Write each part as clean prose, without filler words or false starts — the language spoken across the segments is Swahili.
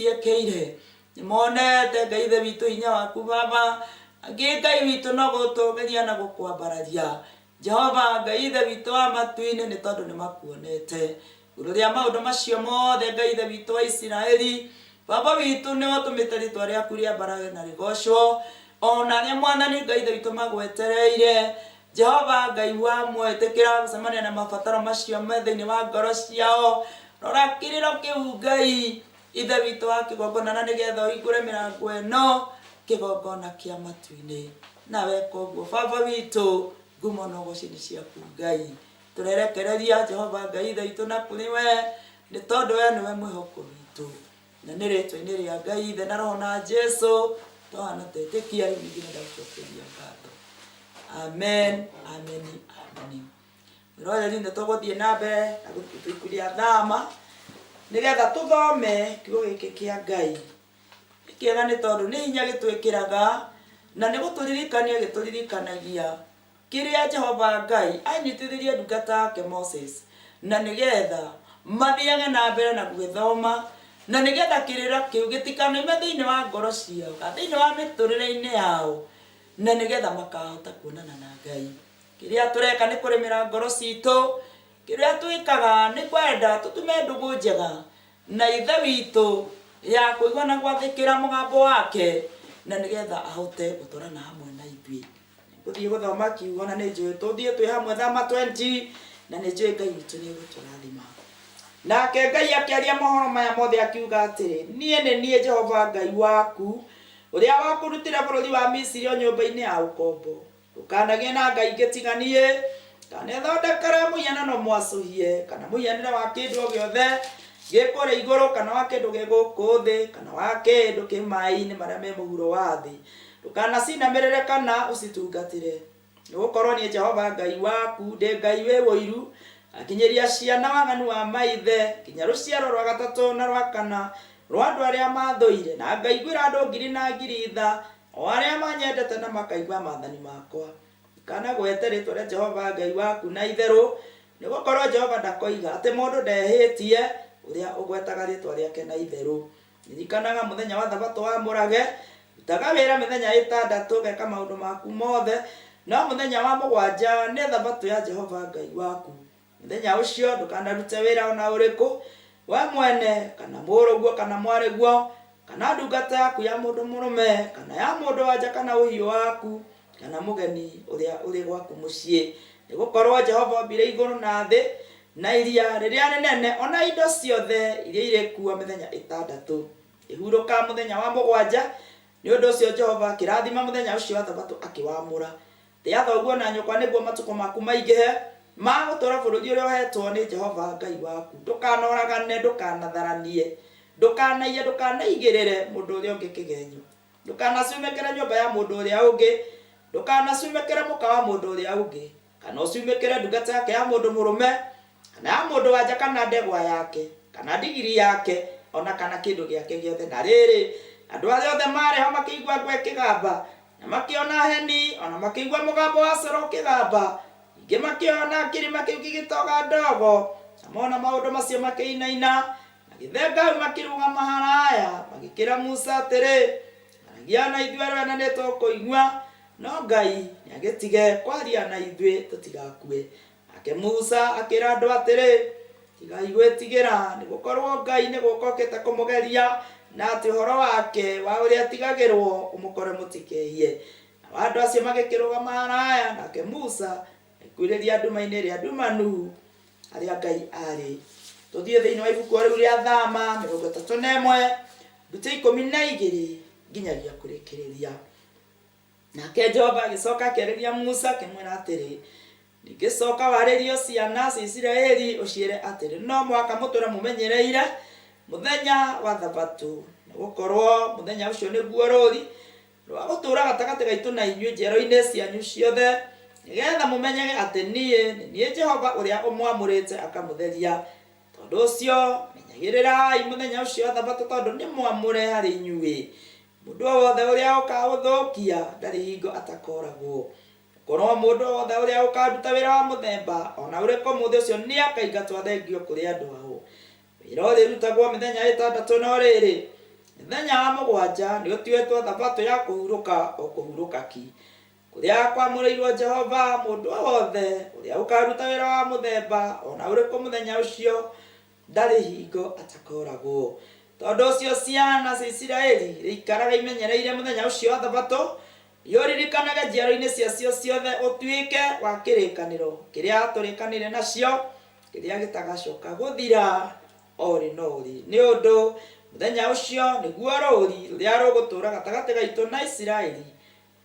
tũciĩkĩire nĩmonete Ngai ithe witũ hinya waku baba angĩ Ngai witũ no gũtũgeria na gũkwambararia Jehova Ngai ithe witũ wa matu-inĩ nĩ tondũ nĩmakuonete igũrũ rĩa maũndũ macio mothe Ngai ithe witũ wa Isiraeli baba witũ nĩ ũtũmĩte rĩtwa rĩaku rĩambarage na rĩgocwo ona arĩa mwathani Ngai ithe witũ magwetereire Jehova Ngai wa mwĩtĩkĩra gũcemania na mabataro macio me thĩinĩ wa ngoro ciao rora kĩrĩro kĩu Ngai ithe witũ wa kĩgongona na nĩgetha ũhingũre mĩrango ĩno kĩgongona kĩa matu-inĩ na weka ũguo baba witũ ngumo na ũgooci nĩ ciaku Ngai tũrerekereria Jehova Ngai ithe witũ na kũrĩ we nĩ tondũ we nĩwe mwĩhoko witũ na nĩ rĩtwa-inĩ rĩa Ngai ithe na roho na Jesũ twana tetĩkia rĩu ningĩ nĩndagũcokeria ngatho amen amen amen rĩu nĩ tũgũthiĩ na mbere na gũtũikuria thama nĩgetha tũthome kiugo gĩkĩ kĩa Ngai kĩega nĩ tondũ nĩ hinya gĩtwĩkĩraga na nĩ gũtũririkania gĩtũririkanagia kĩrĩa Jehova Ngai anyitithirie ndungata yake Moses na nĩgetha mathiage na mbere na gũgĩthoma na nĩgetha kĩrĩra kĩu gĩtikanoime thĩinĩ wa ngoro ciao thĩinĩ wa mĩtũrĩre-inĩ yao na nĩgetha makahota kuonana na Ngai kĩrĩa tũreka nĩ kũrĩmĩra ngoro citũ kĩrĩa twĩkaga nĩ kwenda tũtume ndũgũ njega na ithe witũ ya kũigua na gwathĩkĩra mũgambo wake na nĩgetha ahote gũtwarana hamwe na ithuĩ gũthiĩ gũthoma kiugo na nĩ njũĩ tũthiĩ twĩ hamwe thama 20 na nĩ njũĩ Ngai witũ nĩ egũtũrathima nake Ngai akĩaria mohoro maya mothe akiuga atĩrĩ niĩ nĩ niĩ Jehova Ngai waku ũrĩa wakũrutire bũrũri wa Misiri o nyũmba-inĩ ya ũkombo ndũkanagĩe na ngai ingĩ tiga niĩ kana ĩthondekere mũhianano mwacũhie kana mũhianĩre wa kĩndũ o gĩothe gĩkũrĩ igũrũ kana wa kĩndũ gĩ gũkũ thĩ kana wa kĩndũ kĩ maaĩ-inĩ marĩa me mũhuro wa thĩ ndũkanacinamĩrĩre kana ũcitungatĩre nĩgũkorwo niĩ Jehova Ngai waku ndĩ Ngai wĩ ũiru akinyĩria ciana waganu wa maithe kinya rũciaro rwa gatatũ na rwa kana rwa andũ arĩa mathũire na ngaiguĩra andũ ngiri na ngiri tha o arĩa manyendete na makaigua maathani makwa ikanagwete rĩtwa rĩa Jehova Ngai waku na itherũ nĩgũkorwo Jehova ndakoiga atĩ mũndũ ndehĩtie ũrĩa ũgwetaga rĩtwa rĩake na itherũ ririkanaga mũthenya wa thabatũ wamũrage rutaga wĩra mĩthenya ĩtandatũ geka maũndũ maku mothe no mũthenya wa mũgwanja nĩ thabatũ ya Jehova Ngai waku mũthenya ũcio ndũkanarute wĩra ona ũrĩkũ we mwene kana mũrũguo kana mwarĩguo kana ndungata yaku ya mũndũ mũrũme kana ya mũndũ wanja kana ũhiũ waku kana mũgeni ũrĩa ũrĩ gwaku mũciĩ nĩgũkorwo Jehova ombire igũrũ na thĩ na iria rĩrĩa rĩnene ona indo ciothe iria irĩ kuo mĩthenya ĩtandatũ ĩhurũka mũthenya wa mũgwanja nĩ ũndũ ũcio Jehova akĩrathima mũthenya ũcio wa thabatũ akĩwamũra rĩa thoguo na nyũkwa nĩguo matukũ maku maingĩhe ma gũtũũra bũrũri ũrĩa ũhetwo nĩ Jehova Ngai waku ndũkanoragane ndũkanatharanie ndũkanaiye ndũkanaigĩrĩre mũndũ ũrĩa ũngĩ kĩgenyo ndũkanacumĩkĩre nyũmba ya mũndũ ũrĩa ũngĩ ndũkanacumĩkĩre mũka wa mũndũ ũrĩa ũngĩ kana ũcumĩkĩre ndungata yake ya mũndũ mũrũme kana ya mũndũ wanja kana ndegwa yake kana ndigiri yake ona kana kĩndũ gĩake gĩothe na rĩrĩ andũ arĩa othe marĩ ho makĩigua ngwe kĩgamba na makĩona heni ona makĩigua mũgambo wa coro ũkĩgamba ingĩ makĩona kĩrĩma kĩu gĩgĩtoga ndogo na mona maũndũ macio makĩinaina magĩthenga makĩrũgama haraya magĩkĩra Musa atĩrĩ aragia na ithuĩ arĩa na nĩtũkũigua no Ngai nĩagĩtige kwaria na ithuĩ tũtigakue nake Musa akĩra andũ atĩrĩ tigai gwĩtigĩra nĩgũkorwo Ngai nĩgũkokĩte kũmũgeria na atĩ ũhoro wake wa ũrĩa atigagĩrwo ũmũkore mũtikehie na andũ acio magĩkĩrũgama haraya nake Musa akĩurĩria nduma-inĩ rĩa ndumanu harĩa Ngai arĩ tũthiĩ thĩinĩ wa ibuku rĩu rĩa Thama 31 nduta 12 nginyagia kũrĩkĩrĩria nake Jehova agĩcoka akĩarĩria Musa akĩmwĩra atĩrĩ ningĩcoka warĩrio ciana cia Isiraeli ũciĩre atĩrĩ no mwaka mũtũre mũmenyereire mũthenya wa thabatũ nĩgũkorwo mũthenya ũcio nĩguo rũri rwa gũtũũra gatagatĩ gaitũ na inyuĩ njiaro-inĩ cianyu ciothe nĩgetha mũmenyage atĩ niĩ Jehova ũrĩa ũmwamũrĩte akamũtheria tondũ ũcio menyagĩrĩrai mũthenya ũcio wa thabatũ tondũ nĩ mwamũre harĩ inyuĩ mũndũ o wothe ũrĩa ũkaũthũkia ndarĩ hingo atakoragwo korwo mũndũ o wothe ũrĩa ũkaruta wĩra wa mũthemba ona ũrĩkũ mũthĩ ũcio nĩakaingatwo athengio kũrĩ andũ ao wĩra ũrĩa ũrutagwo mĩthenya ĩtandatũ no rĩrĩ muthenya wa mugwanja ni utuetwo thabato ya kuhuruka o kuhuruka ki kuria kwamureirwo Jehova mundu wothe uria ukaruta wira wa muthemba ona uriku muthenya ucio ndari hingo atakoragwo. Tondu ucio ciana cia Isiraeli riikaraga imenyereire muthenya ucio wa thabato yoririkanaga njiaro-ini ciacio ciothe utuike wa kirikaniro kiria turikanire nacio kiria gitagacoka guthira ori nori ni undu muthenya ucio niguo ruri ruria rugutura gatagati gaitu na Isiraeli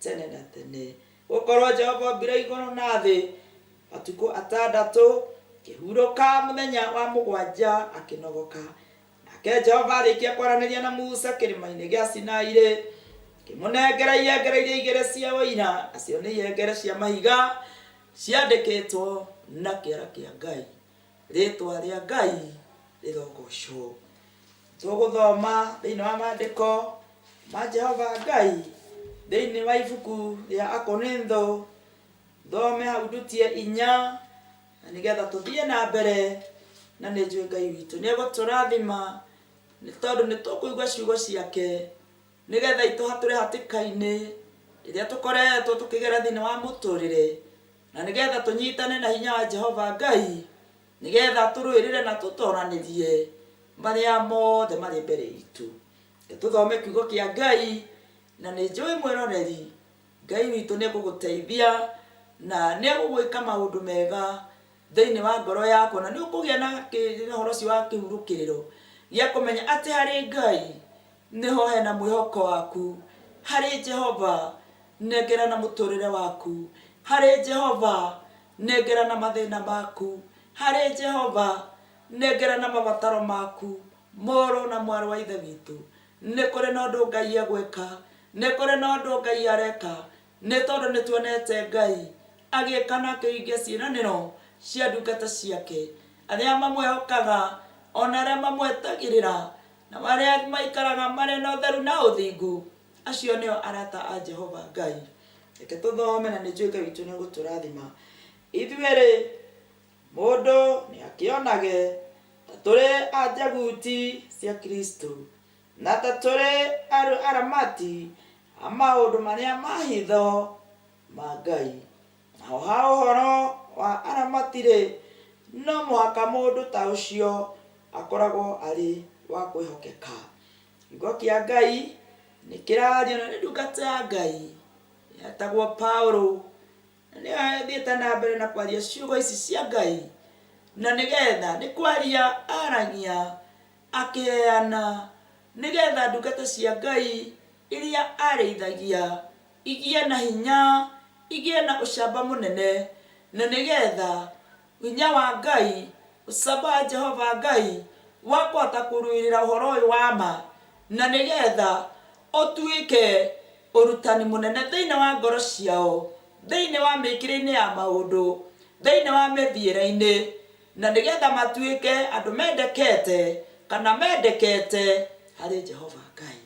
tene na tene. Gukorwo Jehova mbira iguru na thi matuku atandatu kihuruka muthenya wa mugwanja akinogoka. Nake Jehova arikia kwaraniria na Musa kirima-ini gia Sinai kimunengera ihengere iria igere cia ũira, nacio nĩ ihengere cia mahiga ciandĩkĩtwo na kĩara kĩa Ngai. Rĩtwa rĩa Ngai rĩrogocwo. Tũgũthoma thĩinĩ wa maandĩko ma Jehova Ngai thĩinĩ wa ibuku rĩa Akorintho, thome hau ndutie 4 na nĩgetha tũthiĩ na mbere, na nĩ njũĩ Ngai witũ nĩ egũtũrathima nĩ tondũ nĩ tũkũigua ciugo ciake nigetha ituhatũre hatĩka-inĩ iria tũkoretwo tũkĩgera thĩinĩ wa mũtũrĩre, na nigetha tũnyitane na hinya wa Jehova Ngai nigetha tũrũĩrĩre na tũtoranĩrie marĩa mothe marĩ mbere itũ. Tũthome kiugo kĩa Ngai, na nĩ njũĩ mwĩroreri Ngai witũ nĩ egũgũteithia na nĩ egũgwĩka maũndũ mega thĩinĩ wa ngoro yaku, na nĩ ũkũgĩa na ũhoro ũcio wa kĩhurũkĩrĩro gĩa kũmenya atĩ harĩ Ngai niho hena mwĩhoko waku. Harĩ Jehova nengera na mũtũrĩre waku. Harĩ Jehova nengera na mathĩna maku. Harĩ Jehova nengera na mabataro maku. Mũrũ na mwarĩ wa ithe witũ, nĩ kũrĩ na ũndũ Ngai egwĩka, nĩ kũrĩ na ũndũ Ngai areka, nĩ tondũ nĩ tuonete Ngai agĩka na akĩhingia ciĩranĩro cia ndungata ciake, arĩa mamwĩhokaga ona arĩa mamwetagĩrĩra na marĩa maikaraga marĩ na ũtheru na ũthingu, acio nĩo arata a Jehova Ngai. Reke tũthome, na nĩ njũĩ Ngai witũ nĩ egũtũrathima. Ithuĩ mũndũ nĩ akĩonage ta tũrĩ anjaguti cia Kristo na ta tũrĩ aramati a maũndũ marĩa ma hitho ma Ngai. Naho ha ũhoro wa aramati no mũhaka mũndũ ta ũcio akoragwo arĩ wa kwĩhokeka. Kiugo kĩa Ngai nĩ kĩrario na nĩ ndungata ya Ngai yetagwo Paulo, na nĩ athiĩte na mbere na kwaria ciugo ici cia Ngai, na nĩgetha nĩ kwaria aragia akĩheana nĩgetha ndungata cia Ngai iria arĩithagia igĩe na hinya, igĩe na ũcamba mũnene, na nĩgetha hinya wa Ngai, ũcamba wa Jehova Ngai wa kũhota kũrũĩrĩra ũhoro ũyũ wa ma, na nĩgetha ũtuĩke ũrutani mũnene thĩinĩ wa ngoro ciao, thĩinĩ wa mĩkĩre-inĩ ya maũndũ, thĩinĩ wa mĩthiĩre-inĩ, na nĩgetha matuĩke andũ mendekete kana mendekete harĩ Jehova Ngai.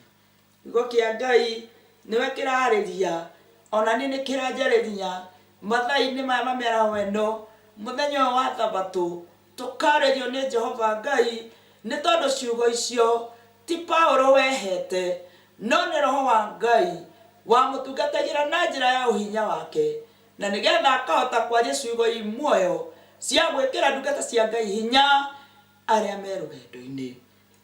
Kiugo kĩa Ngai nĩwe kĩrarĩria, ona niĩ nĩ kĩranjarĩria mathaa-inĩ maya ma mĩaraho ĩno, mũthenya ũyũ wa thabatũ, tũkarĩrio nĩ Jehova Ngai, nĩ tondũ ciugo icio ti Paulo wehete, no nĩ Roho wa Ngai wamũtungatagĩra na njĩra ya ũhinya wake, na nĩgetha akahota kwaria ciugo muoyo cia gwĩkĩra ndungata cia Ngai hinya arĩa me rũgendo-inĩ.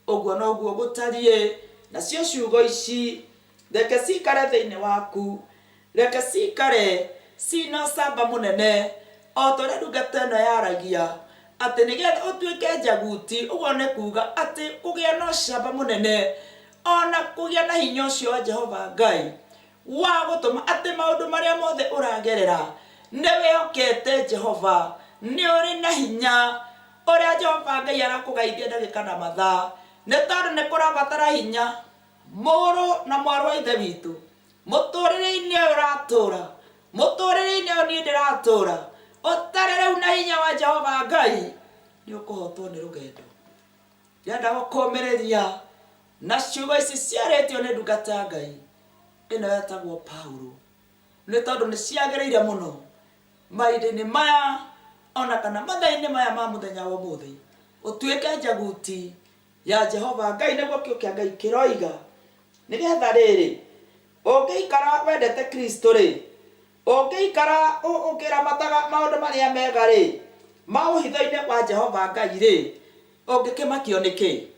Ũguo noguo gũtariĩ, nacio ciugo ici reke cikare thĩinĩ waku, reke cikare cina ũcamba mũnene, o torĩa ndungata ĩno yaragia atĩ nĩgetha ũtuĩke njaguti. Ũguo nĩ kuuga atĩ kũgĩa na ũcamba mũnene, ona kũgĩa na hinya ũcio wa Jehova Ngai wa gũtũma atĩ maũndũ marĩa mothe ũragerera nĩ wĩhokete Jehova, nĩ ũrĩ na hinya ũrĩa Jehova Ngai arakũgeithia ndagĩka na mathaa, nĩ tondũ nĩ kũrabatara hinya. Mũrũ na mwarĩ wa ithe witũ, mũtũrĩre-inĩ ũyũ ũratũra, mũtũrĩre-inĩ ũyũ niĩ ndĩratũra, ũtarĩ rĩu na hinya wa Jehova Ngai, nĩ ũkũhotwo nĩ rũgendo. Ndĩrenda gũkũmĩrĩria na ciugo ici ciarĩtio nĩ ndungata ya Ngai ĩno yetagwo Paulo, nĩ tondũ nĩ ciagĩrĩire mũno mahinda-inĩ maya, ona kana mathaa-inĩ maya ma mũthenya wa ũmũthĩ, ũtuĩke njaguti ya Jehova Ngai, nĩguo kĩo kĩa Ngai kĩroiga nigetha riri ukikara wendete Kristo ri ukikara ukiramataga maundu maria mega ri mauhitho-ini wa Jehova Ngai ri ungikimakio niki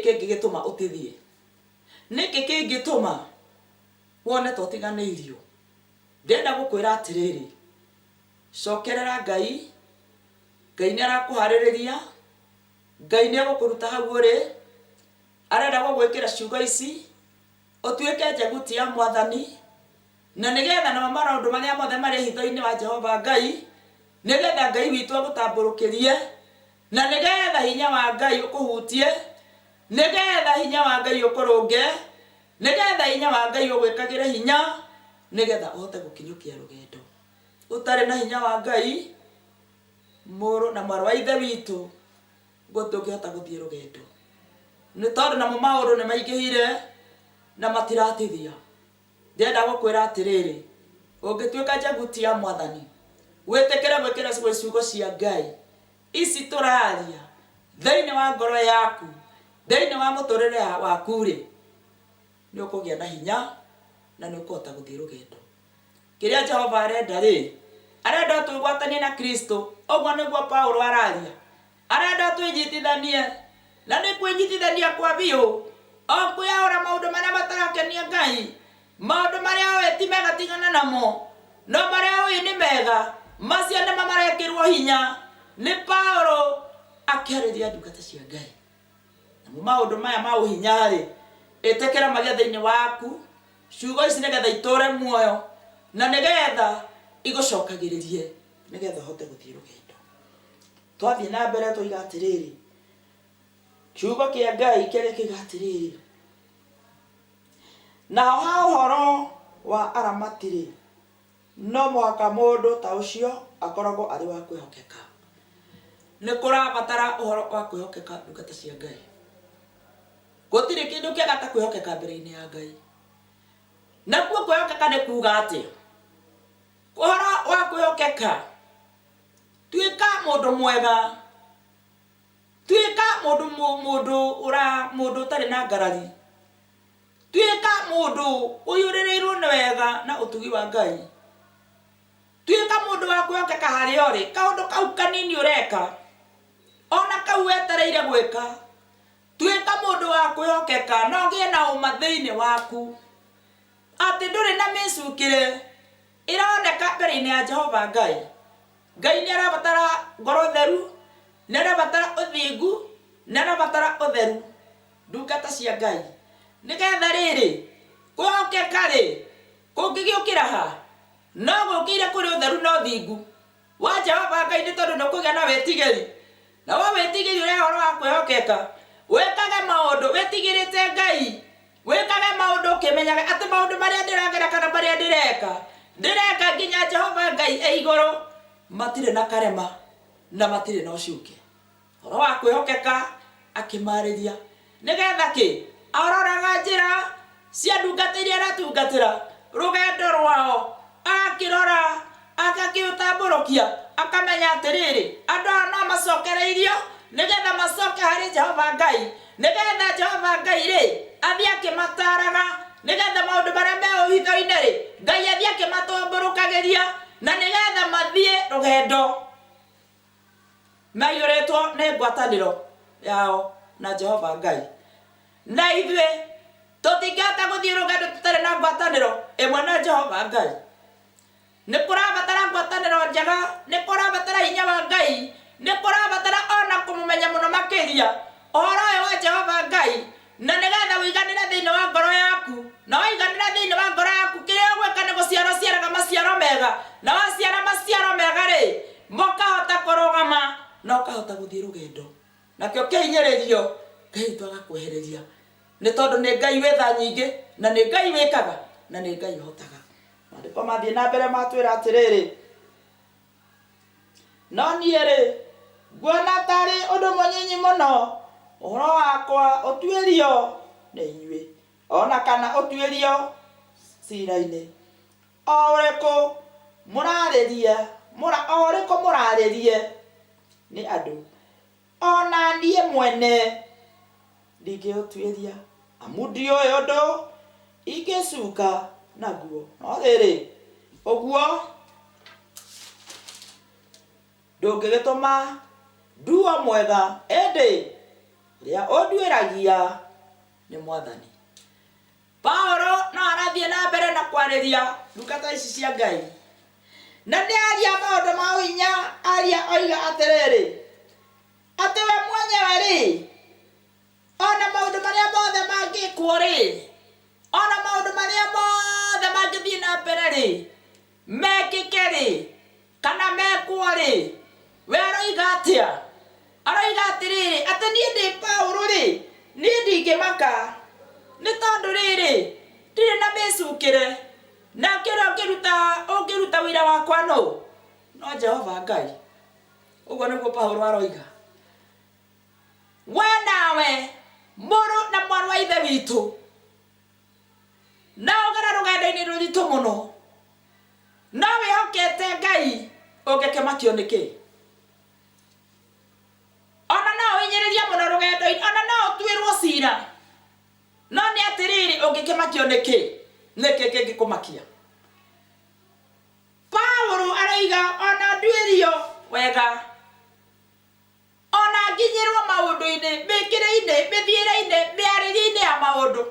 kingigituma utithie niki kingituma wone to tiganeirio ndenda gukwira atiriri cokerera Ngai Ngai nĩarakuharĩrĩria Ngai nĩagũkũruta hau ũrĩ arenda gũgwĩkĩra ciugo ici ũtuĩke njaguti ya Mwathani na nĩgetha na maũndũ marĩa mothe marĩ hitho-inĩ wa Jehova Ngai nĩgetha Ngai witũ agũtambũrũkĩrie na nĩgetha hinya wa Ngai ũkũhutie nĩgetha hinya wa Ngai ũkũrũnge nĩgetha hinya wa Ngai ũgwĩkagĩre hinya nĩgetha ũhote gũkinyũkia rũgendo ũtarĩ na hinya wa Ngai mũrũ na mwarĩ wa ithe witũ gũtũngĩhota gũthiĩ rũgendo nĩ tondũ namo maũndũ nĩ maingĩhire na matiratithia ndenda gũkwĩra atĩrĩrĩ ũngĩtuĩka njaguti ya Mwathani wĩtĩkĩre gwĩkĩra ciugo cia Ngai ici tũraria thĩinĩ wa ngoro yaku thĩinĩ wa mũtũrĩre waku rĩ nĩ ũkũgĩa na hinya na nĩ ũkũhota gũthiĩ rũgendo kĩrĩa Jehova arenda rĩ arenda twĩgwatanie na Kristo ũguo nĩguo Paulo araria arenda twĩnyitithanie na nĩ kwĩnyitithania kwa biũ kwĩyaũra maũndũ marĩa matarakenia Ngai maũndũ marĩa ũĩ ti mega tigana namo no marĩa ũĩ nĩ mega macio nĩmo marekĩrwo hinya nĩ Paulo akĩarĩria ndungata cia Ngai namo maũndũ maya ma ũhinya rĩ ĩtĩkĩra magĩe thĩinĩ waku ciugo ici nĩgetha itũre muoyo na nĩgetha igũcokagĩrĩrie nĩgetha ũhote gũthiĩ rũgendo twathiĩ na mbere tũiga atĩrĩrĩ kiugo kĩa Ngai kĩrĩa kiuga atĩrĩrĩ nao ha ũhoro wa aramati rĩ no mũhaka mũndũ ta ũcio akoragwo arĩ wa kwĩhokeka nĩ kũrabatara ũhoro wa kwĩhokeka ndungata cia Ngai gũtirĩ kĩndũ kĩega ta kwĩhokeka mbere-inĩ ya Ngai nakuo kwĩhokeka nĩ kuuga atĩa ũhoro wa kwĩhokeka tuĩka mũndũ mwega tuĩka mũndũ ũtarĩ na ngarari tuĩka mũndũ ũiyũrĩrĩirwo nĩ wega na ũtugi wa Ngai tuĩka mũndũ wa kwĩhokeka harĩa ũrĩ kaũndũ kau kanini ũreka ona kau wetereire gwĩka tuĩka mũndũ wa kwĩhokeka no gĩe na ũma thĩinĩ waku atĩ ndũrĩ na mĩcukĩre ĩroneka mbere-inĩ ya Jehova Ngai Ngai nĩ arabatara ngoro theru nĩ arabatara ũthingu nĩ arabatara ũtheru ndungata cia Ngai nĩgetha rĩrĩ kwĩhokeka rĩ kũngĩgĩũkĩra ha no gũkĩire kũrĩ ũtheru na ũthingu wa Jehova Ngai nĩ tondũ nĩũkũgĩa na wĩtigĩri na wa wĩtigĩri ũrĩa ũhoro wa kwĩhokeka wĩkage maũndũ wĩtigĩrĩte Ngai wĩkage maũndũ ũkĩmenyaga atĩ maũndũ marĩa ndĩragera kana marĩa ndĩreka nginya Jehova Ngai igũrũ matirĩ na karema na matirĩ na ũcuke ũhoro wa kwĩhokeka akĩmarĩria nĩgetha kĩ aroraga njĩra cia ndungata iria aratungatĩra rũgendo rwao akĩrora agakĩũtambũrũkia akamenya atĩrĩrĩ andũ aya no macokereirio nĩgetha macoke harĩ Jehova Ngai nĩgetha Jehova Ngai rĩ athiĩ akĩmataraga nĩgetha maũndũ marĩa me ũhitho-inĩ rĩ Ngai athiĩ akĩmatambũrũkagĩria na nĩgetha mathiĩ rũgendo maiyũrĩtwo nĩ ngwatanĩro yao na Jehova Ngai na ithuĩ tũtingĩhota gũthiĩ rũgendo tũtarĩ na ngwatanĩro ĩmwe na Jehova Ngai nĩ kũrabatara ngwatanĩro njega nĩ kũrabatara hinya wa Ngai nĩ kũrabatara ona kũmũmenya mũno makĩria ũhoro ũyũ wa Jehova Ngai na nĩgetha ũiganĩre thĩinĩ wa ngoro yaku na waiganĩra thĩinĩ wa ngoro yaku kĩrĩa ũgwĩka nĩ gũciaraga maciaro mega na waciara maciaro mega rĩ mũkahota kũrũgama na ũkahota gũthiĩ rũgendo nakĩo kĩhinyĩrĩrio Ngai witũ agakwehereria nĩ tondũ nĩ Ngai wĩ tha nyingĩ na nĩ Ngai wĩkaga na nĩ Ngai ũhotaga maandĩko mathiĩ na mbere matwĩra atĩrĩrĩ no niĩ rĩ nguona tarĩ ũndũ mũnyinyi mũno ũhoro wakwa ũtuĩrio nĩ inyuĩ ona kana ũtuĩrio cira-inĩ o ũrĩkũ mũrarĩrie nĩ andũ ona niĩ mwene ndingĩũtuĩria amu ndioĩ ũndũ ingĩcuka naguo. No rĩrĩ ũguo ndũngĩgĩtũma nduo mwega ĩndĩ ũrĩa ũnduĩragia nĩ Mwathani. Paulo no arathiĩ na mbere na kwarĩria ndungata ici cia Ngai, na nĩ aria maũndũ ma hinya. Aria oiga atĩrĩrĩ atĩ we mwenyewe rĩ, ona maũndũ marĩa mothe mangĩkwo rĩ, ona maũndũ marĩa mothe mangĩthiĩ na mbere rĩ, mekĩke rĩ, kana mekwo rĩ, we aroiga atĩa? Aroiga atĩrĩrĩ atĩ niĩ ndĩ Paulo rĩ, niĩ ndingĩmaka nĩ tondũ rĩrĩ ndirĩ na mĩcukĩre, na kĩrĩa ũngĩruta wĩra wakwa no Jehova Ngai. Ũguo nĩguo Paulo aroiga. We nawe mũrũ na mwarĩ wa ithe witũ, na ũgera rũgendo-inĩ rũritũ mũno, no wĩhokete Ngai, ũngĩkĩmakio nĩkĩ? Ona no ũhinyĩrĩrie mũno rũgendo-inĩ, ona no ũtuĩrwo cira, no nĩ atĩrĩrĩ ũngĩkĩmakio nĩkĩ? Nĩkĩ kĩngĩkũmakia? Paulo aroiga ona nduĩrio wega, ona nginyĩrwo maũndũ-inĩ, mĩkĩre-inĩ, mĩthiĩre-inĩ, mĩarĩrie-inĩ ya maũndũ,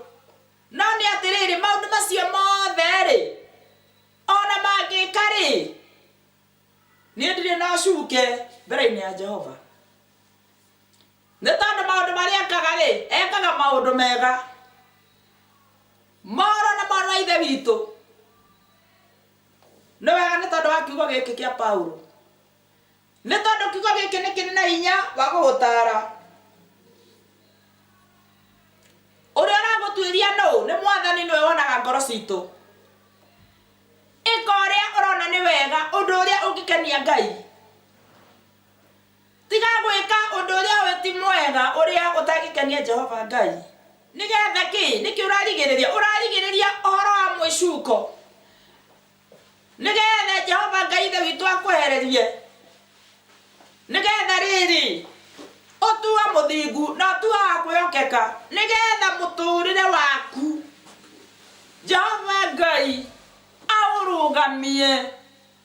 no nĩ atĩrĩrĩ maũndũ macio mothe rĩ, ona mangĩka rĩ, niĩ ndirĩ na cuke mbere-inĩ ya Jehova. Nĩ tondũ maũndũ marĩa ekaga rĩ, ekaga maũndũ mega. Moro na mwana wa ithe witũ nĩ wega nĩ tondũ wa kiugo gĩkĩ kĩa Paulo, nĩ tondũ kiugo gĩkĩ nĩ kĩrĩ na hinya wa gũgũtaara. Ũrĩa ũragũtuĩria nũ? Nĩ Mwathani, nĩwe wonaga ngoro citũ. Ĩka ũrĩa ũrona nĩ wega, ũndũ ũrĩa ũngĩkenia Ngai. Tiga gwĩka ũndũ ũrĩa we ti mwega, ũrĩa ũtangĩkenia Jehova Ngai. Nĩgetha kĩ? Nĩkĩ ũrarigĩrĩria? Ũrarigĩrĩria ũhoro wa mwĩcuko, nĩgetha Jehova Ngai ithe witũ akwehererie, nĩgetha rĩrĩ ũtua mũthingu na ũtua wa kwĩhokeka, nĩgetha mũtũrĩre waku Jehova Ngai aũrũgamie,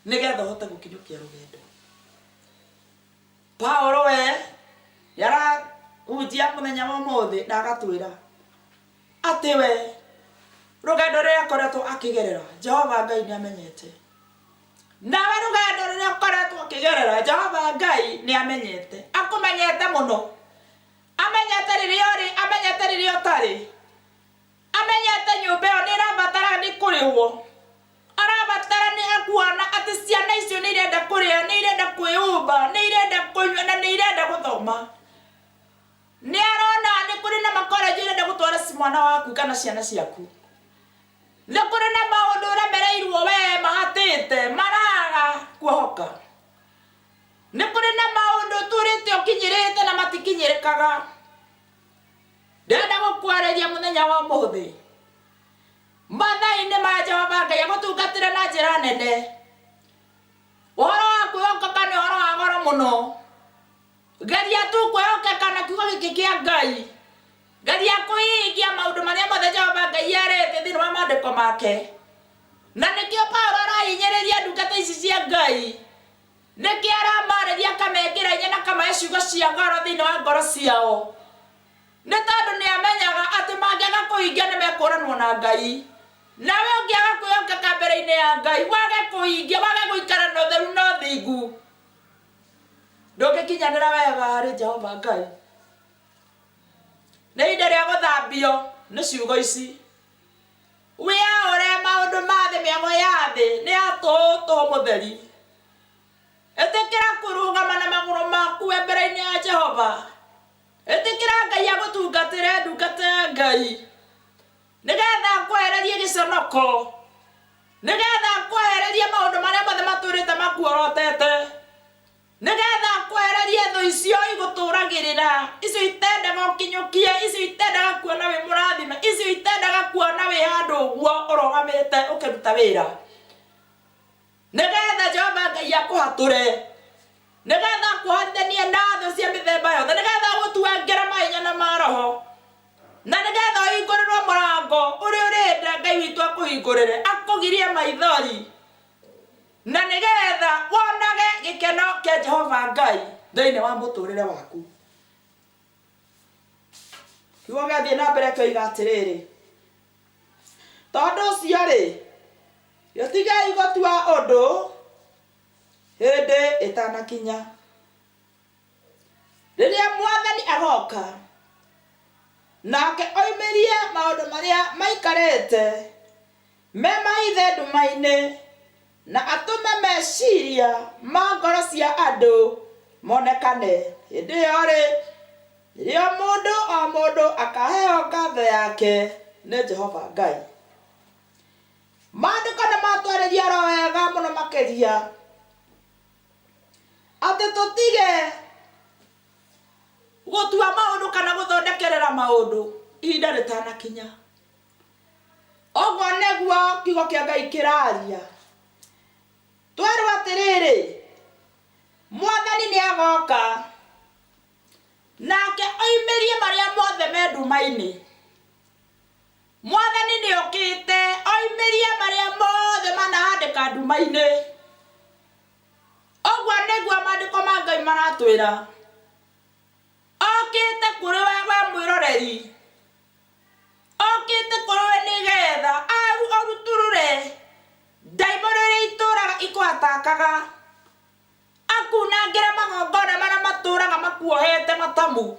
nĩgetha ũhote gũkinyũkia rũgendo. Paulo we yarahunjia mũthenya wa ũmũthĩ na agatwĩra atĩ we rũgendo rũrĩa akoretwo akĩgerera Jehova Ngai nĩ amenyete. Nawe rũgendo rũrĩa akoretwo akĩgerera Jehova Ngai nĩ amenyete, akũmenyete mũno, amenyete rĩrĩa ũrĩ, amenyete rĩrĩa ũtarĩ, amenyete nyũmba ĩyo nĩ ĩrabatara nĩ kũrĩhwo, arabatara nĩ akuona atĩ ciana icio nĩ irenda kũrĩa, nĩ irenda kwĩyũmba, nĩ irenda kũnyua na nĩ irenda gũthoma. Nĩ arona nĩ kũrĩ na makorenji irenda gũtwara mwana waku kana ciana ciaku, nĩ kũrĩ na maũndũ ũremereirwo we mahatĩte maraga kuohoka, nĩ kũrĩ na maũndũ ũtũrĩte ũkinyĩrĩte na matikinyĩrĩkaga. Ndenda gũkwarĩria mũthenya wa ũmũthĩ, mathaa-inĩ ma Jehova Ngai agũtungatĩre na njĩra nene. Ũhoro wa kwĩhokeka nĩ ũhoro wa goro mũno. Geria tu kwĩhokeka na kiugo gĩkĩ kĩa Ngai, geria kũhingia maũndũ marĩa mothe Jehova Ngai erĩte thĩinĩ wa maandĩko make. Na nĩkĩo Paulo arahinyĩrĩria ndungata ici cia Ngai, nĩkĩo aramarĩria akamekĩra hinya na akamahe ciugo cia goro thĩinĩ wa ngoro ciao, nĩ tondũ nĩ amenyaga atĩ mangĩaga kũhingia nĩ mekũranwo na Ngai. Nawe ũngĩaga kwĩhokeka mbere-inĩ ya Ngai, wage kũhingia, wage gũikara na ũtheru na ũthingu, ndũngĩkinyanĩra wega harĩ Jehova Ngai. Nĩ ihinda rĩa gũthambio nĩ ciugo ici. Wĩyaũre maũndũ ma thĩ, mĩago ya thĩ nĩ ya tũhũ mũtheri. Ĩtĩkĩra kũrũgama na magũrũ maku mbere-inĩ ya Jehova. Ĩtĩkĩra Ngai agũtungatĩre ndungata ya Ngai, nĩgetha akwehererie gĩconoko, nĩgetha akwehererie maũndũ marĩa mothe matũrĩte makuorotete, nĩgetha akwehererie thũ icio igũtũragĩrĩra, icio itendaga ũkinyũkie, icio itendaga kuona wĩ mũrathime, icio itendaga kuona wĩ handũ ũguo ũrũgamĩte ũkĩruta wĩra, nĩgetha Jehova Ngai akũhatũre, nĩgetha akũhotithanie na thũ cia mĩthemba yothe, nĩgetha agũtuangĩra mahinya na ma roho, murango uri urenda Ngai witu akuhingurire akugirie maithori na nigetha wonage gikeno kia Jehova Ngai thiini wa muturire waku. Kiugo gathie na mbere kioiga atiriri, tondu ucio ri gitigai gutua undu hindi itanakinya. Riria Mwathani agoka nake oimirie maundu maria maikarite me maithe nduma-ini na atume meciria ma ngoro cia andu monekane. Hindi iyo ri riria mundu o mundu akaheo ngatho yake ni Jehova Ngai. Maandiko nĩ matwarĩria ro wega mũno makĩria atĩ tũtige gũtua maũndũ kana gũthondekerera maũndũ ihinda rĩtanakinya. Ũguo nĩguo kiugo kĩa Ngai kĩraria. Twerwo atĩrĩrĩ, Mwathani nĩagoka nake oimĩrie marĩa mothe me nduma-inĩ. Mwathani nĩokĩte oimĩrie marĩa mothe manahandĩka nduma-inĩ. Ũguo nĩguo maandĩko ma Ngai maratwĩra. Okĩte kũrĩ we mwĩroreri, okĩte kũrĩ we nĩgetha aruturure ndaimono iria itũraga ikũhatakaga, akunangĩre magongona marĩa matũraga makuohete matamu.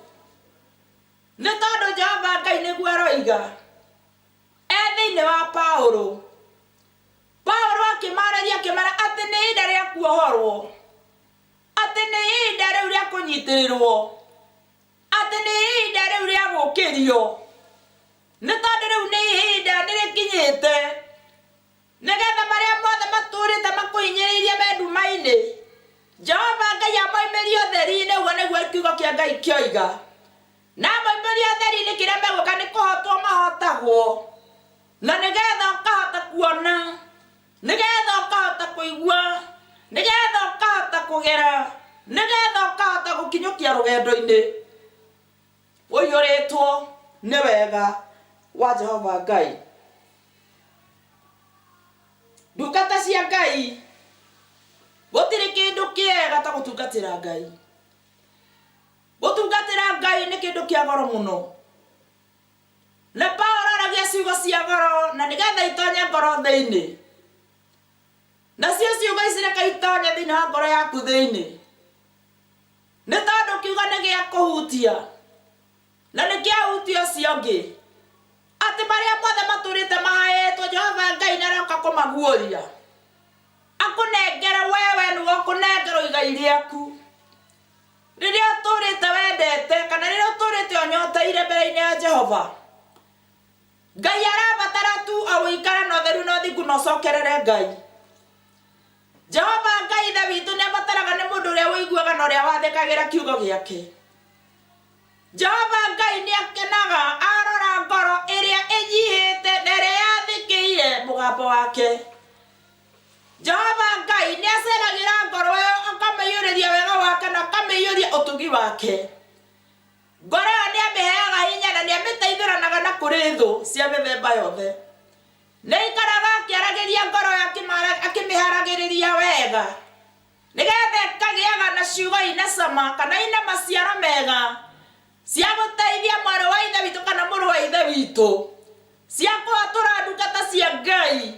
Nĩ tondũ Jehova Ngai nĩguo aroiga thĩinĩ wa Paulo akĩmarĩria akĩmera atĩ nĩ ihinda rĩa kuohorwo, atĩ nĩ ihinda rĩu rĩa kũnyitĩrĩrwo, atĩ nĩ ihinda rĩu rĩa gũkĩrio. Nĩ tondũ rĩu nĩ ihinda nĩrĩkinyĩte nĩgetha marĩa mothe matũrĩte makũhinyĩrĩirie me nduma-inĩ Jehova Ngai amoimĩrie ũtheri-inĩ. Ũguo nĩguo kiugo kĩa Ngai kĩoiga. Na amoimĩrie ũtheri-inĩ kĩrĩa megũka nĩ kũhotwo mahotagwo, na nĩgetha ũkahota kuona, nĩgetha ũkahota kũigua, nĩgetha ũkahota kũgera, nĩgetha ũkahota gũkinyũkia rũgendo-inĩ ũiyũrĩtwo nĩ wega wa Jehova Ngai. Ndungata cia Ngai, gũtirĩ kĩndũ kĩega ta gũtungatĩra Ngai. Gũtungatĩra Ngai nĩ kĩndũ kĩa goro mũno. Na Paulo aragia ciugo cia goro na nĩgetha itonye ngoro thĩinĩ. Nacio ciugo ici reke itonye thĩinĩ wa ngoro yaku thĩinĩ. Nĩ tondũ kiugo nĩ gĩa kũhutia na nĩ kĩahutia ũcio ũngĩ atĩ marĩa mothe matũrĩte mahaĩtwo Jehova Ngai nĩaroka kũmaguũria, akũnengere wewe nĩwe ũkũnengerwo igai rĩaku. Rĩrĩa ũtũrĩte wendete kana rĩrĩa ũtũrĩte ũnyoteire mbere-inĩ ya Jehova, Ngai arabatara tu ũikare na ũtheru na ũthingu na ũcokerere Ngai. Jehova Ngai ithe witũ nĩabataraga nĩ mũndũ ũrĩa ũiguaga na ũrĩa wathĩkagĩra kiugo gĩake. Jehova Ngai nĩakenaga arora ngoro ĩrĩa ĩnyihĩte na ĩrĩa yathĩkĩire mũgambo wake. Jehova Ngai nĩaceragĩra ngoro ĩyo akamĩiyũrĩria wega wake na akamĩiyũria ũtugi wake. Ngoro ĩyo nĩamĩheaga hinya na nĩamĩteithũranaga na kũrĩ thũ cia mĩthemba yothe. Nĩaikaraga akĩaragĩria ngoro akĩmĩharagĩrĩria wega, nĩgetha ĩkagĩaga na ciugo ina cama kana ina maciaro mega cia gũteithia mwarĩ wa ithe witũ kana mũrũ wa ithe witũ, cia kũhatũra ndungata cia Ngai,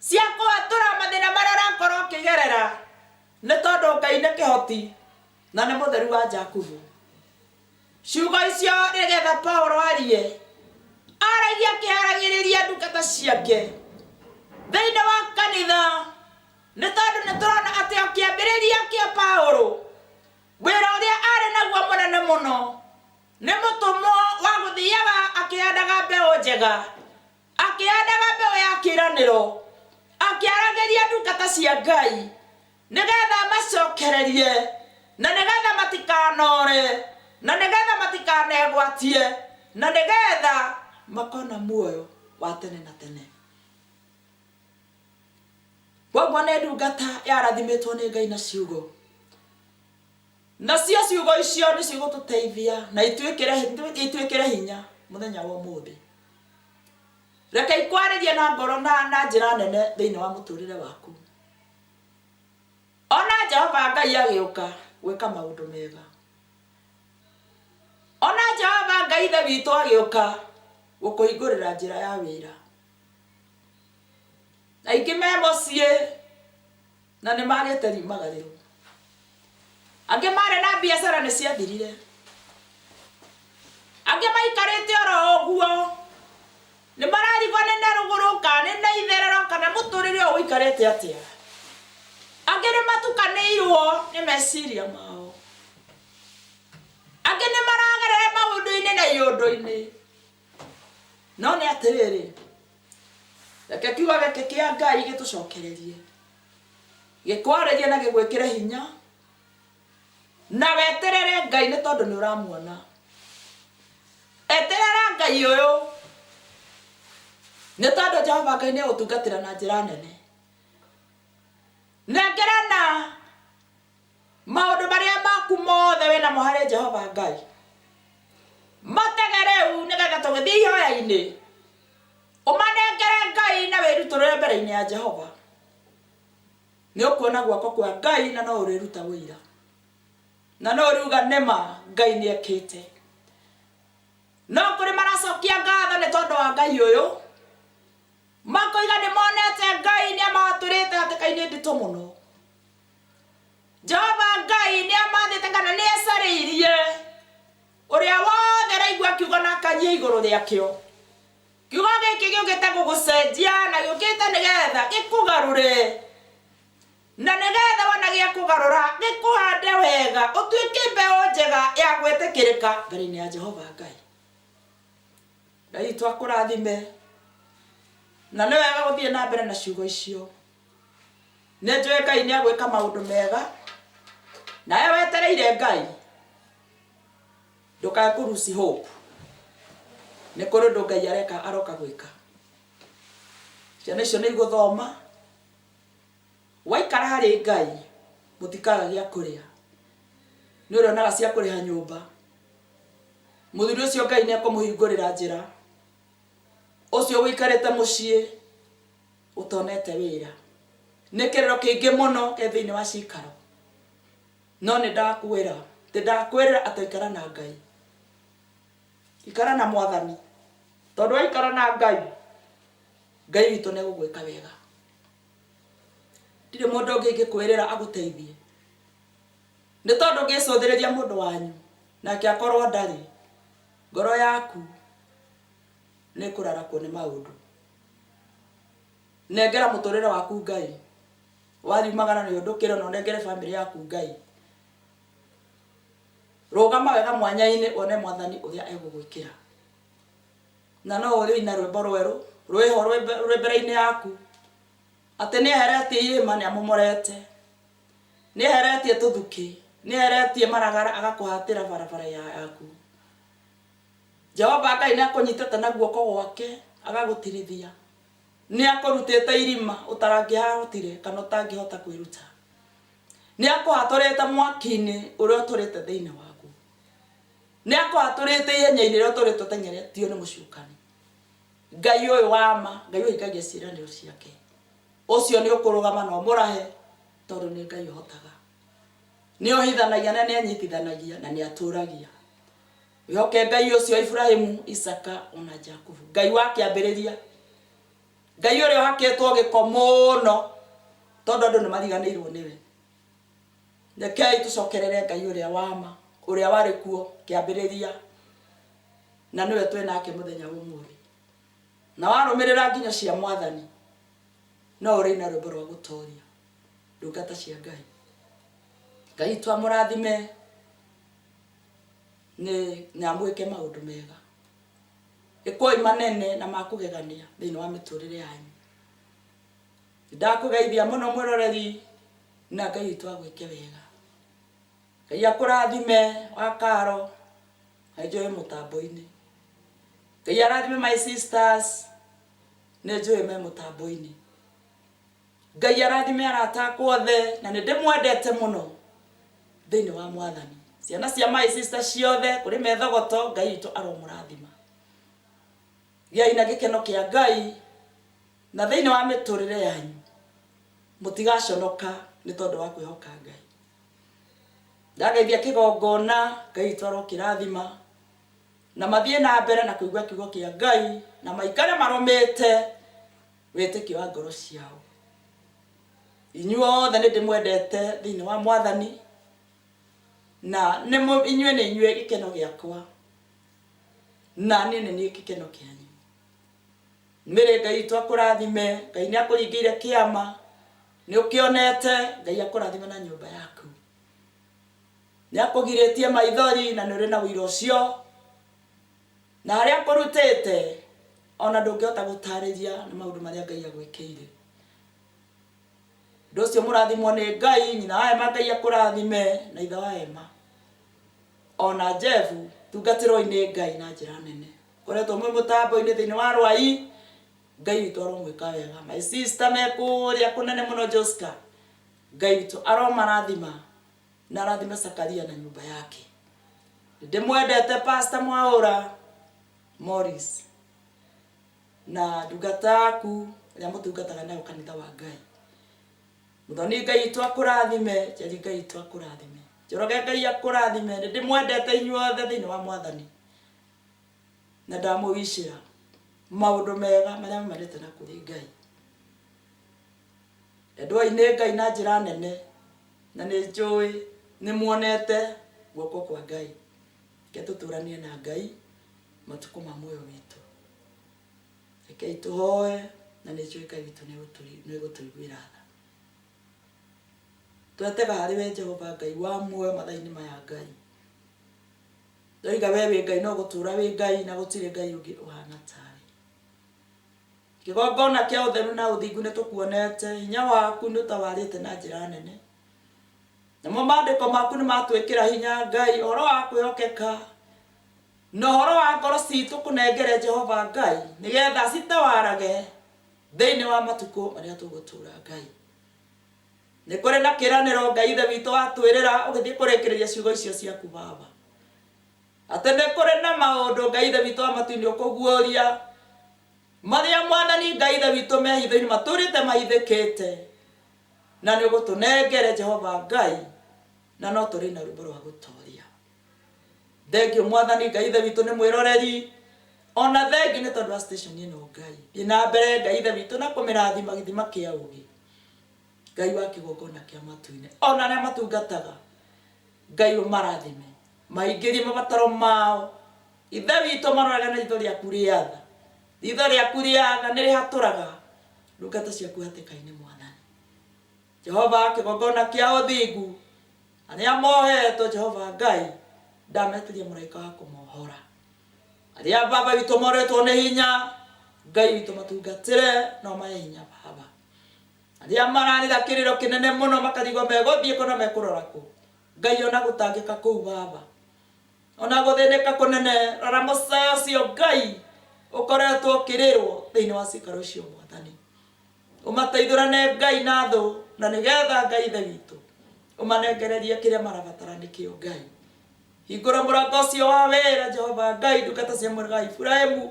cia kũhatũra mathĩna marĩa ũrakorwo ũkĩgerera. Nĩ tondũ Ngai nĩ kĩhoti na nĩ mũtheru wa Jakubu. Ciugo icio nĩgetha Paulo arie, aragia akĩharagĩrĩria ndungata ciake thĩinĩ wa kanitha. Nĩ tondũ nĩtũrona atĩ o kĩambĩrĩria kĩa Paulo wĩra ũrĩa arĩ naguo mũnene mũno nĩ mũtũmwo wa gũthiaga akĩhandaga mbeũ njega, akĩhandaga mbeũ ya kĩĩranĩro, akĩaragĩria ndungata cia Ngai nĩgetha macokererie na nĩgetha matikanore na nĩgetha matikanegwatie na nĩgetha makona muoyo wa tene na tene. Koguo nĩ ndungata yarathimĩtwo nĩ Ngai na ciugo. Nacio ciugo icio nĩ cigũtũteithia na itwĩkĩre hinya mũthenya wa ũmũthĩ. reke ikwarĩrie na ngoro na njĩra nene thĩinĩ wa mũtũrĩre waku. Ona Jehova Ngai agĩũka gwĩka maũndũ mega. Ona Jehova Ngai ithe witũ agĩũka gũkũhingũrĩra njĩra ya wĩra. Aingĩ me mũciĩ na nĩ magĩte riumagarĩro. Angĩ marĩ na biacara nĩ ciathirire. Angĩ maikarĩte oro ũguo. Nĩ mararigwo nĩ na rũgũrũ kana nĩ na itherero kana mũtũrĩre ũyũ ũikarĩte atĩa. Angĩ nĩ matukanĩirwo nĩ meciria mao. Angĩ nĩ maragerera maũndũ-inĩ na iũndũ-inĩ. No nĩ atĩrĩrĩ, reke kiugo gĩkĩ kĩa Ngai gĩtũcokererie. Gĩkwarĩrie na gĩgwĩkĩre hinya. Na weterere Ngai nĩ tondũ nĩ ũramuona. Eterera Ngai ũyũ. Nĩ tondũ Jehova Ngai nĩ ũtungatĩra na njĩra nene. Nengerana maũndũ marĩa maku mothe wĩna mo harĩ Jehova Ngai. Matege rĩu nĩgetha tũgĩthiĩ ihoya-inĩ. Ũmanengere Ngai na wĩrutũrũre mbere-inĩ ya Jehova. Nĩ ũkuona guoko kwa Ngai na no ũrĩruta wĩira. Na no ũriuga nĩma Ngai nĩ ekĩte. No kũrĩ maracokia ngatho nĩ tondũ wa Ngai ũyũ. Makoiga nĩ monete Ngai nĩ amatũrĩte hatĩka-inĩ nditũ mũno. Jehova Ngai nĩ amathĩte kana nĩ ecarĩirie ũrĩa wothe araigua kiugo na akanyia igũrũ rĩakĩo. Kiugo gĩkĩ gĩũkĩte gũgũcenjia na gĩũkĩte nĩgetha gĩkũgarũre. Na nĩgetha wona gĩakũgarũra gĩkũhande wega ũtuĩke mbeũ njega ya gwĩtĩkĩrĩka mbere-inĩ ya Jehova Ngai. Ngai twakũrathime. Na nĩ wega gũthiĩ na mbere na ciugo icio. Nĩ njũĩ Ngai nĩ agwĩka maũndũ mega. Nawe wetereire Ngai. Ndũkae kũruci hope. Nĩ kũrĩ ũndũ Ngai aroka gwĩka. Ciana icio nĩ igũthoma. Waikara harĩ Ngai mũtikaga gĩa kũrĩa. Nĩ ũrĩonaga cia kũrĩha nyũmba. Mũthuri ũcio Ngai nĩ akũmũhingũrĩra njĩra. Ũcio wĩikarĩte mũciĩ ũtonete wĩra. Nĩ kĩrĩro kĩingĩ mũno thĩinĩ wa cikaro. No nĩ ndakwĩra atĩ ikara na Ngai. Ikara na Mwathani. Tondũ waikara na Ngai, Ngai witũ nĩ egũgwĩka wega. Ndirĩ mũndũ ũngĩ ingĩkwĩrĩra agũteithie. Nĩ tondũ ũngĩcũthĩrĩria mũndũ wanyu nake akorwo ndarĩ, ngoro yaku nĩ kũrarakwo nĩ maũndũ. Nengera mũtũrĩre waku Ngai. Wariumagara nĩ ũndũ kĩro na ũnengere famĩlĩ yaku Ngai. Rũgama wega mwanya-inĩ one Mwathani ũrĩa egũgwĩkĩra. Na no ũrĩina rwĩmbo rwerũ, rwĩho rwĩ mbere-inĩ yaku. Atĩ nĩ eheretie irĩma nĩ amomorete. Nĩ eheretie tũthuki. Nĩ eheretie maragara agakũhatĩra barabara yaku. Jehova Ngai nĩ akũnyitĩte na guoko gwake agagũtirithia. Nĩ akũrutĩte irima ũtarangĩhotire kana ũtangĩhota kwĩruta. Nĩ akũhatũrĩte mwaki-inĩ ũrĩa ũtũrĩte thĩinĩ waku. Nĩ akũhatũrĩte ihenya-inĩ rĩrĩa ũtũrĩte ũtenyeretio nĩ mũcukani. Ngai ũyũ wa ma, Ngai ũyũ hingagia ciĩranĩro ciake. Ũcio nĩ ũkũrũgama na ũmũrahe tondũ nĩ Ngai ũhotaga. Nĩ ohithanagia na nĩ anyitithanagia na nĩ atũragia. Wĩhoke Ngai ũcio Ibrahimu, Isaka ona Jakubu. Ngai wa kĩambĩrĩria. Ngai ũrĩa ũhakĩtwo gĩko mũno tondũ andũ nĩ mariganĩirwo nĩwe. Rekei tũcokerere Ngai ũrĩa wa ma, ũrĩa warĩ kuo kĩambĩrĩria na nĩwe twĩ nake mũthenya ũmũthĩ. Na warũmĩrĩra nginya cia Mwathani no ũrĩina rwĩmbo rwa gũtooria ndungata cia Ngai. Ngai twamũrathime nĩ amwĩke maũndũ mega. Ĩkoi manene na makũgegania thĩinĩ wa mĩtũrĩre yanyu. Ndakũgeithia mũno mwĩroreri na Ngai witũ agwĩke wega. Ngai akũrathime Wakaro njũĩ mũtambo-inĩ. Ngai arathime my sisters nĩ njũĩ me mũtambo-inĩ. Ngai arathime arata akwa othe na nĩ ndĩmwendete mũno thĩinĩ wa Mwathani. Ciana cia my sisters ciothe kũrĩ methogoto Ngai witũ aromũrathima. gĩa ina gĩkeno kĩa Ngai na thĩinĩ wa mĩtũrĩre yanyu mũtigaconoka nĩ tondũ wa kwĩhoka Ngai. Ndageithia kĩgongona Ngai twarwo kĩrathima na mathiĩ na mbere na kũigua kiugo kĩa Ngai na maikare marũmĩte wĩtĩkio wa ngoro ciao. Inyuothe nĩ ndĩmwendete thĩinĩ wa Mwathani na inyuĩ nĩ inyuĩ gĩkeno gĩakwa na niĩ nĩ niĩ gĩkeno kĩanyu. Mĩrĩ Ngai twakũrathime, Ngai nĩ akũringĩire kĩama, nĩ ũkĩonete, Ngai akũrathime na nyũmba yaku. Nĩ akũgirĩtie maithori na nĩ ũrĩ na ũira ũcio, na harĩa akũrutĩte ona ndũngĩhota gũtarĩria nĩ maũndũ marĩa Ngai agwĩkĩire. Ũndũ ũcio mũrathimwo nĩ Ngai, nyina wa Ema Ngai akũrathime na ithe wa Ema. Ona Jeff tungatĩrwo nĩ Ngai na njĩra nene. Koretwo mwĩ mũtambo-inĩ thĩinĩ wa rwai, Ngai witũ aromwĩka wega. My sister mekũrĩa kũnene mũno Joska, Ngai witũ aromarathima na arathime Sakaria na nyũmba yake. Ndĩmwendete Pastor Mwaũra Morris na ndungata yaku ĩrĩa mũtungataga nayo kanitha wa Ngai. Mũthoni Ngai witũ akũrathime, Njeri Ngai witũ akũrathime, Njoroge Ngai akũrathime. Nĩ ndĩmwendete inyuothe thĩinĩ wa Mwathani na ndamũwicĩra maũndũ mega marĩa marĩte na kũrĩ Ngai. Endwa nĩ Ngai na njĩra nene na nĩ njũĩ nĩ muonete guoko kwa Ngai. Ke tũtũranie na Ngai matukũ ma muoyo witũ. Rekei tũhoe na nĩ njũĩ Ngai witũ nĩ gũtũiguĩra tha. Twetega harĩwe Jehova Ngai wa muoyo mathaa-inĩ maya Ngai. Ndoiga we wĩ Ngai no gũtũra wĩ Ngai na gũtirĩ Ngai ũngĩ ũhana tawe. Kĩgongona kĩa ũtheru na ũthingu nĩ tũkuonete, hinya waku nĩ ũtawarĩte na njĩra nene. Namo maandĩko maku nĩ matwĩkĩra hinya Ngai, ũhoro wa kwĩhokeka na ũhoro wa ngoro citũ kũnengere Jehova Ngai, nĩgetha citawarage thĩinĩ wa matukũ marĩa tũgũtũra Ngai. Nĩ kũrĩ na kĩĩranĩro Ngai ithe witũ watwĩrĩra ũgĩthiĩ kũrĩkĩrĩria ciugo icio ciaku Baba, atĩ nĩ kũrĩ na maũndũ Ngai ithe witũ wa matu-inĩ ũkũguũria marĩa Mwathani Ngai ithe witũ mehitho-inĩ matũrĩte mahithĩkĩte, na nĩ ũgũtũnengere Jehova Ngai, na no tũrĩ na rwĩmbo rwa gũtooria. Thengiũ Mwathani Ngai ithe witũ nĩ mwĩroreri, ona thengiũ nĩ tondũ wa station ĩno Ngai. Thiĩ na mbere Ngai ithe witũ na kũmĩrathima gĩthima kĩa ũũgĩ, Ngai wa kĩgongona kĩa matu-inĩ, ona arĩa matungataga Ngai ũmarathime, mahingĩrie mabataro mao. Ithe witũ maroraga na itho rĩaku rĩa tha, itho rĩaku rĩa tha nĩ rĩhatũraga ndungata ciaku hatĩka-inĩ Mwathani. Jehova kĩgongona kĩa ũthingu arĩa mohetwo Jehova Ngai, ndametĩria mũraika wa kũmohora. Arĩa Baba witũ moretwo nĩ hinya, Ngai witũ matungatĩre na ũmahe hinya Baba. Arĩa mararĩra kĩrĩro kĩnene mũno makarigwo megũthiĩ kũ na mekũrora kũ, Ngai ona gũtangĩka kũu Baba, ona gũthĩnĩka kũnene, rora mũcaya ũcio Ngai ũkoretwo ũkĩrĩrwo thĩinĩ wa cikaro icio Mwathani. Ũmateithũrane Ngai na thũ, na nĩgetha Ngai ithe witũ ũmanengererie kĩrĩa marabatara nĩkĩo Ngai. Hingũra mũrango ũcio wa wĩra Jehova Ngai, ndungata cia mũrĩga Iburahĩmu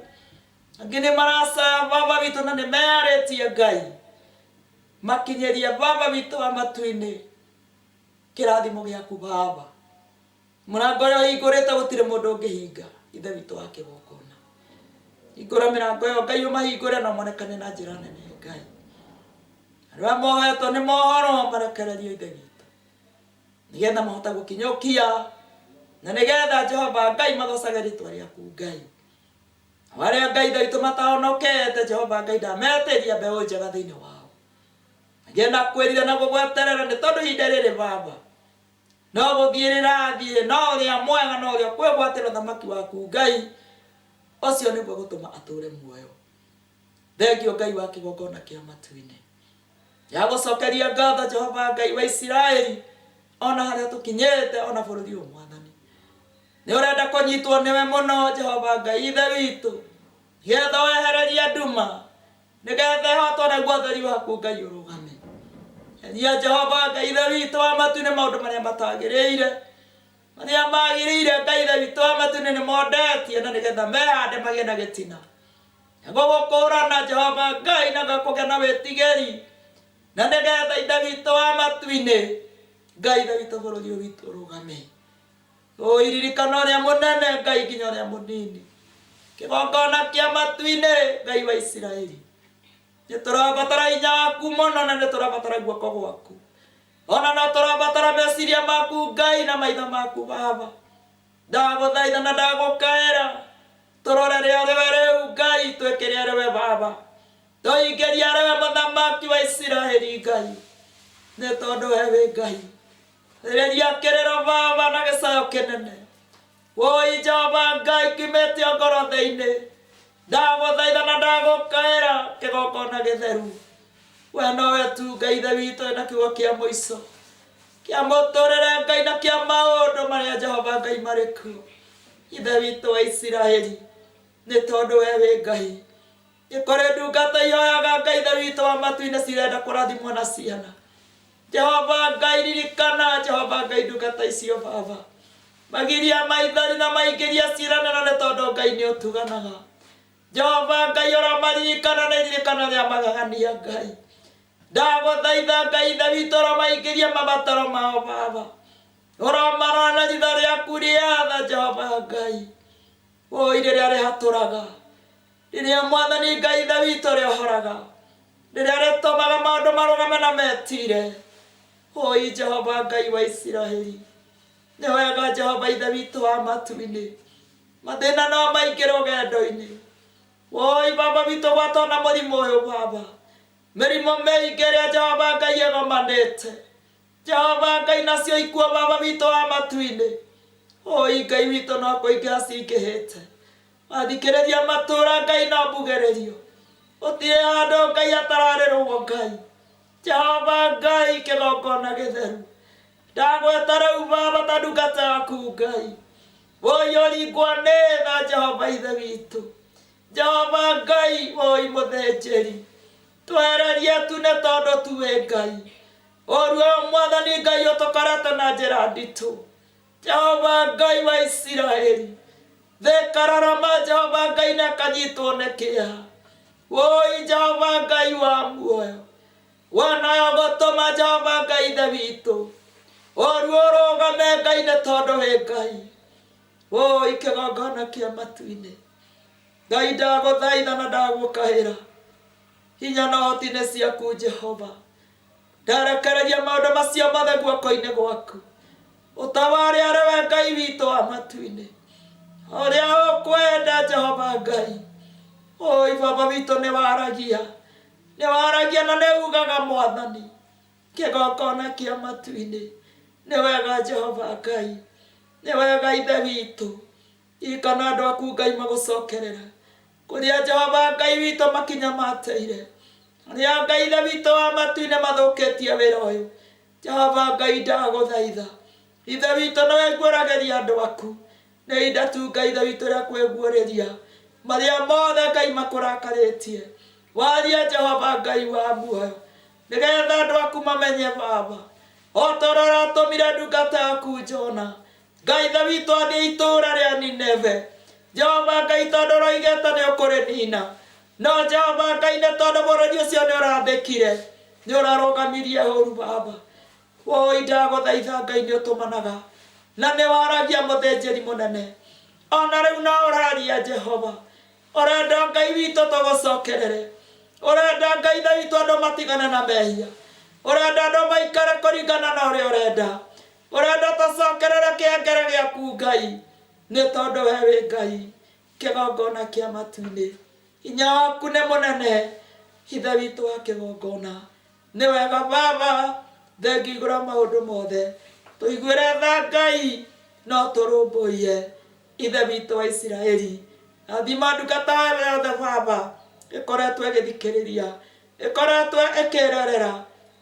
angĩ nĩ maracaya Baba witũ na nĩ meyarĩtie Ngai, makinyĩrie Baba witũ wa matu-inĩ kĩrathimo gĩaku Baba. Mũrango ũrĩa ũhingũrĩte gũtirĩ mũndũ ũngĩhinga, ithe witũ wa kĩgongona. Hingũra mĩrango ĩyo Ngai, ũmahingũre na monekane na njĩra nene Ngai. Arĩa mohetwo nĩ mohoro marekererio ithe witũ, nĩgetha mahota gũkinyũkia na nĩgetha Jehova Ngai mathocage rĩtwa rĩaku Ngai. Arĩa Ngai ithe witũ matahonokete Jehova Ngai ndametĩria mbeũ njega thĩinĩ wao. Agĩe na kwĩrira na gũgweterera nĩ tondũ ihinda rĩrĩ Baba no gũthiĩ rĩrathiĩ, no ũrĩa mwega no ũrĩa kwĩgwatĩra thamaki waku Ngai, ũcio nĩguo gũtũma atũre muoyo. Thengiũ Ngai wa kĩgongona kĩa matu-inĩ, ya gũcokeria ngatho Jehova Ngai wa Isiraeli, ona harĩa tũkinyĩte, ona bũrũri ũyũ Mwathani. Nĩ ũrenda kũnyitwo nĩwe mũno Jehova Ngai ithe witũ, nĩgetha wehererie nduma, nĩgetha ĩhotwo naguo ũtheri waku Ngai ũrũgame. Eria Jehova Ngai ithe witũ wa matu-inĩ maũndũ marĩa matagĩrĩire, marĩa magĩrĩire Ngai ithe witũ wa matu-inĩ nĩ mondetie, na nĩgetha mehande magĩe na gĩtina. gũgũkũũrana Jehova Ngai na gakũgĩa na wĩtigĩri na nĩgetha ithe witũ wa matu-inĩ Ngai ithe witũ bũrũri ũyũ witũ ũrũgame. Iririkana ũrĩa mũnene Ngai nginya ũrĩa mũnini kĩgongona kĩa matu-inĩ Ngai wa Isiraeli. Nĩtũrabatara hinya waku mũno na nĩtũrabatara guoko gwaku, ona no tũrabatara meciria maku Ngai na maitho maku Baba. Ndagũthaitha na ndagũkaĩra tũrorere arĩwe rĩu Ngai, twĩkĩre arĩwe Baba, tũingĩrie arĩwe mũthamaki wa Isiraeli Ngai, nĩ tondũ we wĩ Ngai. Thĩrĩria kĩrĩro Baba na gĩcayo kĩnene. Woi Jehova Ngai kiumĩte o ngoro thĩinĩ, ndagũthaitha na ndagũkaĩra kĩgongona gĩtheru. We nowe tu Ngai ithe witũ na kiugo kĩa mũico kĩa mũtũrĩre Ngai na kĩa maũndũ marĩa Jehova Ngai marĩ kuo. Ithe witũ wa Isiraeli, nĩ tondũ we wĩ Ngai. Nĩ kũrĩ ndungata ihoyaga Ngai ithe witũ wa matu-inĩ cirenda kũrathimwo na ciana. Jehova Ngai ririkana Jehova Ngai ndungata icio Baba, magiria maithori na maingĩria ciira nĩ tondũ Ngai nĩ ũtuganaga. Jehova Ngai ũromaririkana na iririkana rĩa magegania Ngai. Ndagũthaitha Ngai ithe witũ ũromaingĩria mabataro mao Baba, ũromarora na ritho rĩaku rĩa tha Jehova Ngai. Woi rĩrĩa rĩhatũraga, rĩrĩa Mwathani Ngai ithe witũ rĩohoraga, rĩrĩa rĩtũmaga maũndũ marũgame na metire. Woi Jehova Ngai wa Isiraeli, nĩ wega Jehova ithe witũ wa matu-inĩ, mathĩna no maingĩ rũgendo-inĩ. Woi Baba witũ gwatwo na mũrimũ ũyũ Baba, mĩrimũ mĩingĩ ĩrĩa Jehova Ngai ĩgomanĩte. Jehova Ngai nacio ikuo Baba witũ wa matu-inĩ. Woi Ngai witũ no kũingĩha cingĩhĩte. Wathikĩrĩria matũũra Ngai no mbugĩrĩrio, gũtirĩ handũ Ngai atararĩrwo Ngai. Jehova Ngai kĩgongona gĩtheru, ndagweta rĩu Baba ta ndungata yaku Ngai. Woi ũringwo nĩ tha Jehova ithe witũ. Jehova Ngai woi mũthĩnjĩri, twehererie tu nĩ tondũ tu wĩ Ngai. Ũruo Mwathani Ngai ũtũkorete na njĩra nditũ. Jehova Ngai wa Isiraeli, thĩ kararama Jehova Ngai na kanyitwo nĩ kĩeha. Woi Jehova Ngai wa muoyo, wanayo gũtũma Jehova Ngai ithe witũ ũruo ũrũgame Ngai nĩ tondũ wĩ Ngai. Woi kĩgongona kĩa matu-inĩ Ngai ndagũthaitha na ndagũkaĩra, hinya na ũhoti nĩ ciaku Jehova. Ndarekereria maũndũ macio mothe guoko-inĩ gwaku, ũtaware arĩwe Ngai witũ wa matu-inĩ, ũrĩa ũkwenda Jehova Ngai. Oi Baba witũ nĩ waragia na nĩ ugaga Mwathani kĩgongona kĩa matu-inĩ. Nĩ wega Jehova Ngai, nĩ wega ithe witũ. Ikana andũ aku Ngai magũcokerera kũrĩa Jehova Ngai witũ makinya mateire, rĩrĩa Ngai ithe witũ wa matu-inĩ mathũkĩtie wĩra ũyũ. Jehova Ngai ndagũthaitha, ithe witũ nĩwe nguũragĩria andũ aku, nĩ ihinda tu Ngai ithe witũ rĩa kwĩguũrĩria marĩa mothe Ngai makũrakarĩtie. Waria Jehova Ngai wa muoyo, nĩgetha andũ aku mamenye Baba, o ta ũrĩa ũratũmire ndungata yaku Jona Ngai ithe witũ athiĩ itũũra rĩa Nineve. Jehova Ngai tondũ ũroigĩte nĩ ũkũrĩnina, no Jehova Ngai nĩ tondũ bũrũri ũcio nĩ ũrathĩkire, nĩ ũrarũgamirie ũũru Baba. Woi ndagũthaitha Ngai nĩ ũtũmanaga na nĩ waragia mũthĩnjĩri mũnene, ona rĩu no ũraria Jehova. Ũrenda Ngai witũ tũgũcokerere, ũrenda Ngai ithe witũ andũ matigane na mehia, ũrenda andũ maikare kũringana na ũrĩa ũrenda, ũrenda tũcokerere kĩengere gĩaku Ngai, nĩ tondũ we wĩ Ngai kĩgongona kĩa matu-inĩ. Hinya waku nĩ mũnene ithe witũ wa kĩgongona. Nĩ wega Baba, thengiũ igũrũ maũndũ mothe, tũiguĩre tha Ngai no tũrũmbũiye ithe witũ wa Isiraeli. Rathima ndungata yothe Baba ĩkoretwo ĩgĩthikĩrĩria, ĩkoretwo ĩkĩrorera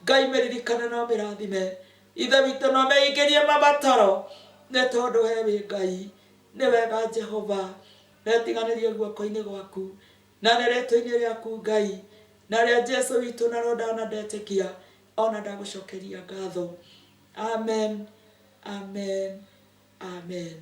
Ngai mĩririkane no mĩrathime. Ithe witũ no meingĩrie mabataro nĩ tondũ we wĩ Ngai. Nĩ wega Jehova, metiganĩrie guoko-inĩ gwaku na nĩ rĩtwa-inĩ rĩaku Ngai na rĩa Jesũ witũ na roho na ndetĩkia ona ndagũcokeria ngatho. Amen, amen, amen.